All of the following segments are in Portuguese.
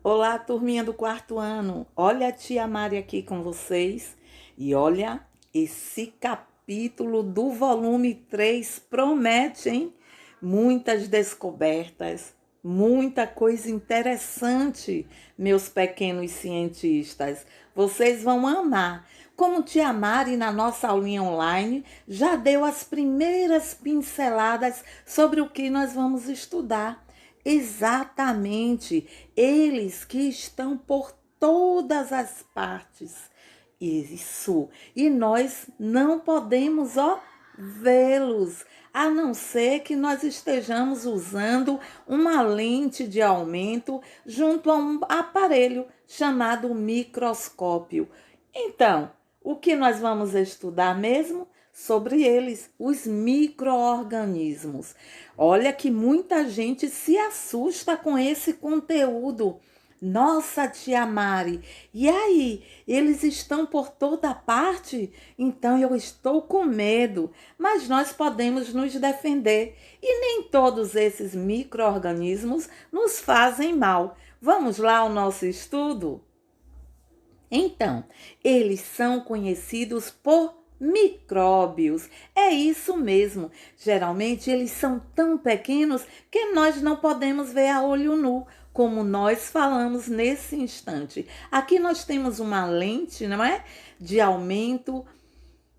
Olá, turminha do quarto ano. Olha a tia Mari aqui com vocês. E olha, esse capítulo do volume 3 promete, hein? Muitas descobertas, muita coisa interessante, meus pequenos cientistas. Vocês vão amar. Como tia Mari, na nossa aulinha online, já deu as primeiras pinceladas sobre o que nós vamos estudar. Exatamente, eles que estão por todas as partes. Isso. E nós não podemos, vê-los, a não ser que nós estejamos usando uma lente de aumento junto a um aparelho chamado microscópio. Então, o que nós vamos estudar mesmo? Sobre eles, os micro-organismos. Olha que muita gente se assusta com esse conteúdo. Nossa, tia Mari, e aí? Eles estão por toda parte? Então eu estou com medo, mas nós podemos nos defender. E nem todos esses micro-organismos nos fazem mal. Vamos lá ao nosso estudo? Então, eles são conhecidos por micróbios. É isso mesmo. Geralmente eles são tão pequenos que nós não podemos ver a olho nu, como nós falamos nesse instante. Aqui nós temos uma lente, não é? De aumento,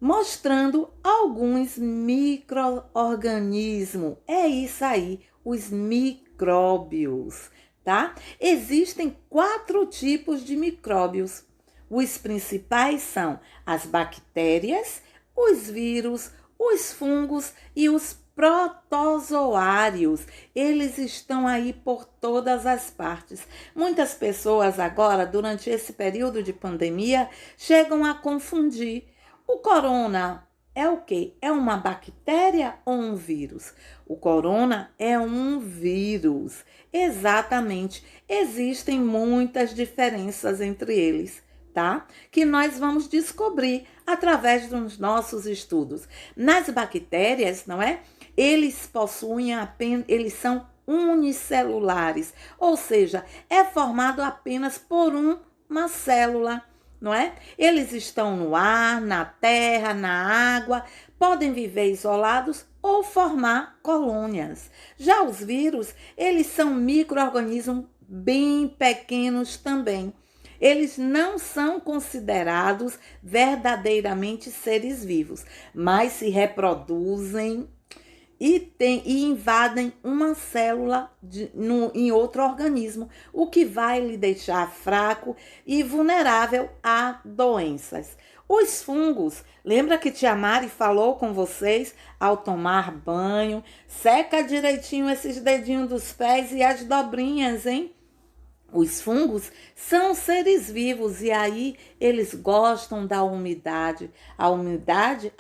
mostrando alguns micro-organismos. É isso aí, os micróbios, tá? Existem 4 tipos de micróbios. Os principais são as bactérias, os vírus, os fungos e os protozoários. Eles estão aí por todas as partes. Muitas pessoas agora, durante esse período de pandemia, chegam a confundir. O corona é o quê? É uma bactéria ou um vírus? O corona é um vírus. Exatamente. Existem muitas diferenças entre eles, tá? Que nós vamos descobrir através dos nossos estudos. Nas bactérias, não é? Eles são unicelulares, ou seja, é formado apenas por uma célula, não é? Eles estão no ar, na terra, na água, podem viver isolados ou formar colônias. Já os vírus, eles são micro-organismos bem pequenos também. Eles não são considerados verdadeiramente seres vivos, mas se reproduzem e invadem uma célula em outro organismo, o que vai lhe deixar fraco e vulnerável a doenças. Os fungos, lembra que tia Mari falou com vocês ao tomar banho? Seca direitinho esses dedinhos dos pés e as dobrinhas, hein? Os fungos são seres vivos e aí eles gostam da umidade. A umidade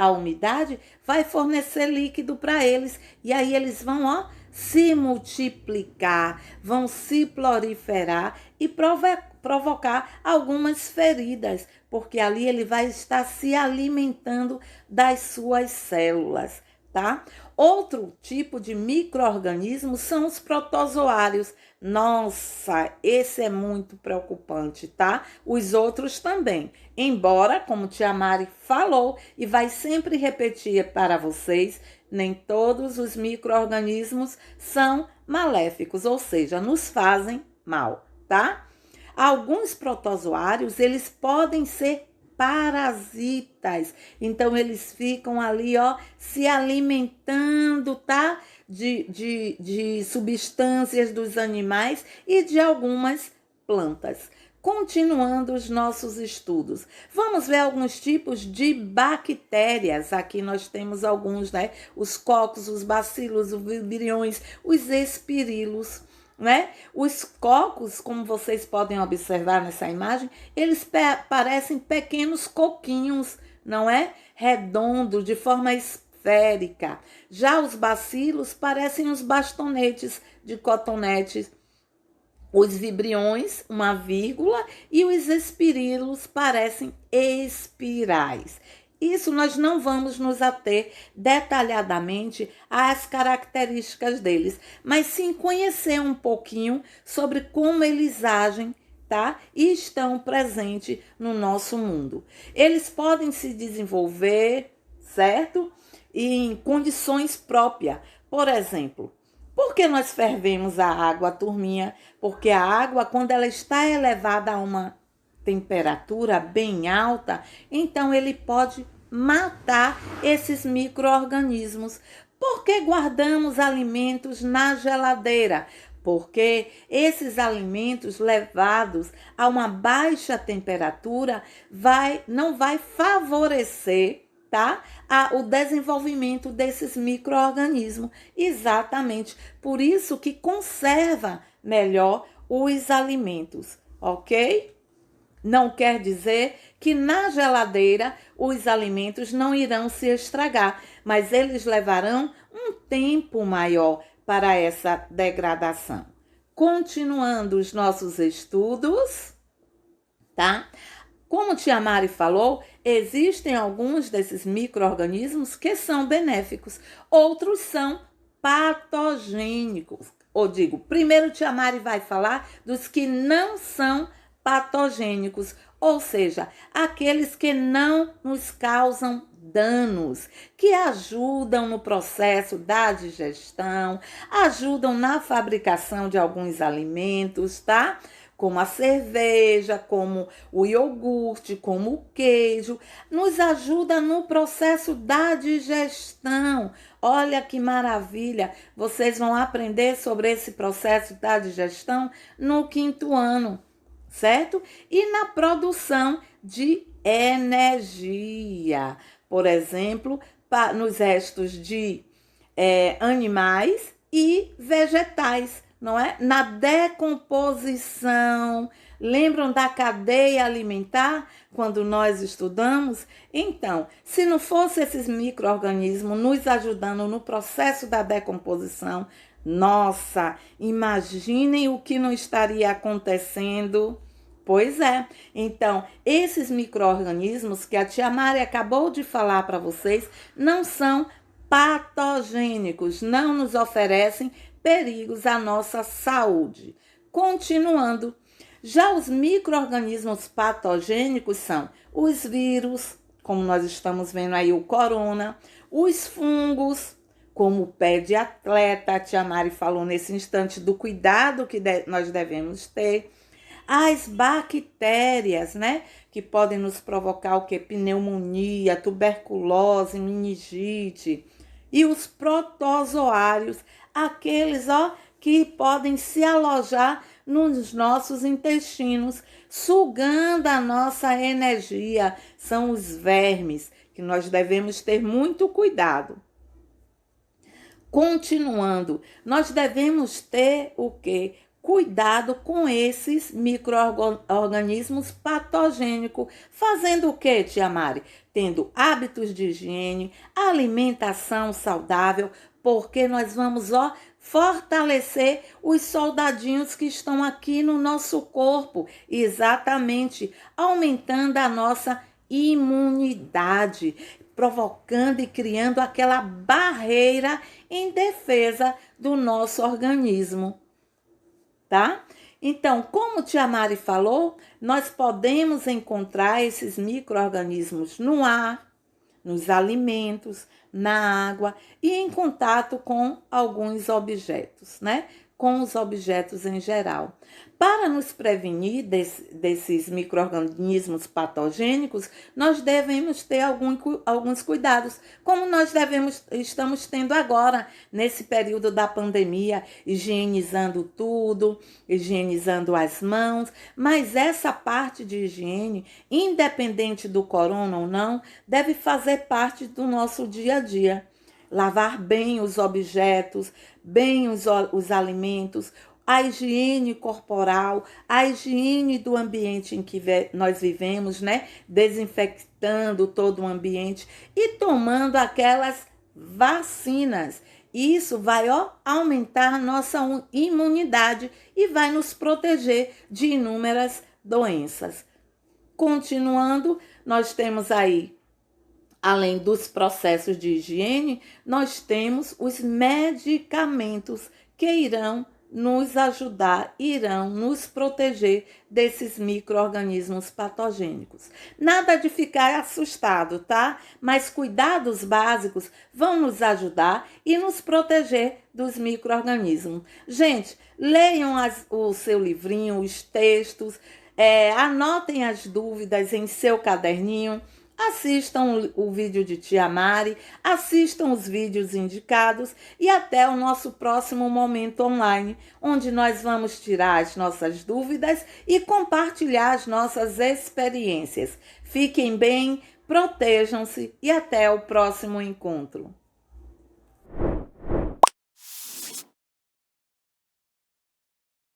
vai fornecer líquido para eles e aí eles vão, se multiplicar, vão se proliferar e provocar algumas feridas, porque ali ele vai estar se alimentando das suas células, tá? Outro tipo de micro-organismos são os protozoários. Nossa, esse é muito preocupante, tá? Os outros também. Embora, como tia Mari falou e vai sempre repetir para vocês, nem todos os micro-organismos são maléficos, ou seja, nos fazem mal, tá? Alguns protozoários, eles podem ser parasitas. Então, eles ficam ali, se alimentando, tá? De substâncias dos animais e de algumas plantas. Continuando os nossos estudos, vamos ver alguns tipos de bactérias. Aqui nós temos alguns, né? Os cocos, os bacilos, os vibриões, os espirilos, né? Os cocos, como vocês podem observar nessa imagem, eles parecem pequenos coquinhos, não é? Redondo, de forma esférica. Já os bacilos parecem os bastonetes de cotonete. Os vibriões, uma vírgula, e os espirilos parecem espirais. Isso nós não vamos nos ater detalhadamente às características deles, mas sim conhecer um pouquinho sobre como eles agem, tá? E estão presentes no nosso mundo. Eles podem se desenvolver, certo? Em condições próprias. Por exemplo, por que nós fervemos a água, turminha? Porque a água, quando ela está elevada a uma temperatura bem alta, então ele pode matar esses micro-organismos. Por que guardamos alimentos na geladeira? Porque esses alimentos levados a uma baixa temperatura não vai favorecer, tá? O desenvolvimento desses micro-organismos. Exatamente. Por isso que conserva melhor os alimentos, ok? Não quer dizer que na geladeira os alimentos não irão se estragar, mas eles levarão um tempo maior para essa degradação. Continuando os nossos estudos, tá? Como tia Mari falou, existem alguns desses micro-organismos que são benéficos, outros são patogênicos. Ou digo, primeiro tia Mari vai falar dos que não são patogênicos, ou seja, aqueles que não nos causam danos, que ajudam no processo da digestão, ajudam na fabricação de alguns alimentos, tá? Como a cerveja, como o iogurte, como o queijo, nos ajuda no processo da digestão. Olha que maravilha! Vocês vão aprender sobre esse processo da digestão no 5º ano, certo? E na produção de energia. Por exemplo, nos restos de animais e vegetais. Não é? Na decomposição. Lembram da cadeia alimentar quando nós estudamos? Então, se não fosse esses micro-organismos nos ajudando no processo da decomposição, nossa, imaginem o que não estaria acontecendo. Pois é. Então, esses micro-organismos que a tia Mari acabou de falar para vocês não são patogênicos, não nos oferecem perigos à nossa saúde. Continuando, já os micro-organismos patogênicos são os vírus, como nós estamos vendo aí o corona, os fungos, como o pé de atleta, a tia Mari falou nesse instante do cuidado que nós devemos ter, as bactérias, né, que podem nos provocar o que? Pneumonia, tuberculose, meningite, e os protozoários, aqueles, que podem se alojar nos nossos intestinos, sugando a nossa energia. São os vermes, que nós devemos ter muito cuidado. Continuando, nós devemos ter o quê? Cuidado com esses micro-organismos patogênicos. Fazendo o quê, tia Mari? Tendo hábitos de higiene, alimentação saudável, porque nós vamos, fortalecer os soldadinhos que estão aqui no nosso corpo. Exatamente, aumentando a nossa imunidade, provocando e criando aquela barreira em defesa do nosso organismo. Tá? Então, como tia Mari falou, nós podemos encontrar esses micro-organismos no ar, nos alimentos, na água e em contato com alguns objetos, né? Com os objetos em geral. Para nos prevenir desses micro-organismos patogênicos, nós devemos ter alguns cuidados, como nós estamos tendo agora, nesse período da pandemia, higienizando tudo, higienizando as mãos, mas essa parte de higiene, independente do corona ou não, deve fazer parte do nosso dia a dia. Lavar bem os objetos, bem os alimentos, a higiene corporal, a higiene do ambiente em que nós vivemos, né? Desinfectando todo o ambiente e tomando aquelas vacinas. Isso vai aumentar nossa imunidade e vai nos proteger de inúmeras doenças. Continuando, nós temos aí Além dos processos de higiene, nós temos os medicamentos que irão nos ajudar, irão nos proteger desses micro-organismos patogênicos. Nada de ficar assustado, tá? Mas cuidados básicos vão nos ajudar e nos proteger dos micro-organismos. Gente, leiam o seu livrinho, os textos, anotem as dúvidas em seu caderninho. Assistam o vídeo de Tia Mari, assistam os vídeos indicados e até o nosso próximo momento online, onde nós vamos tirar as nossas dúvidas e compartilhar as nossas experiências. Fiquem bem, protejam-se e até o próximo encontro.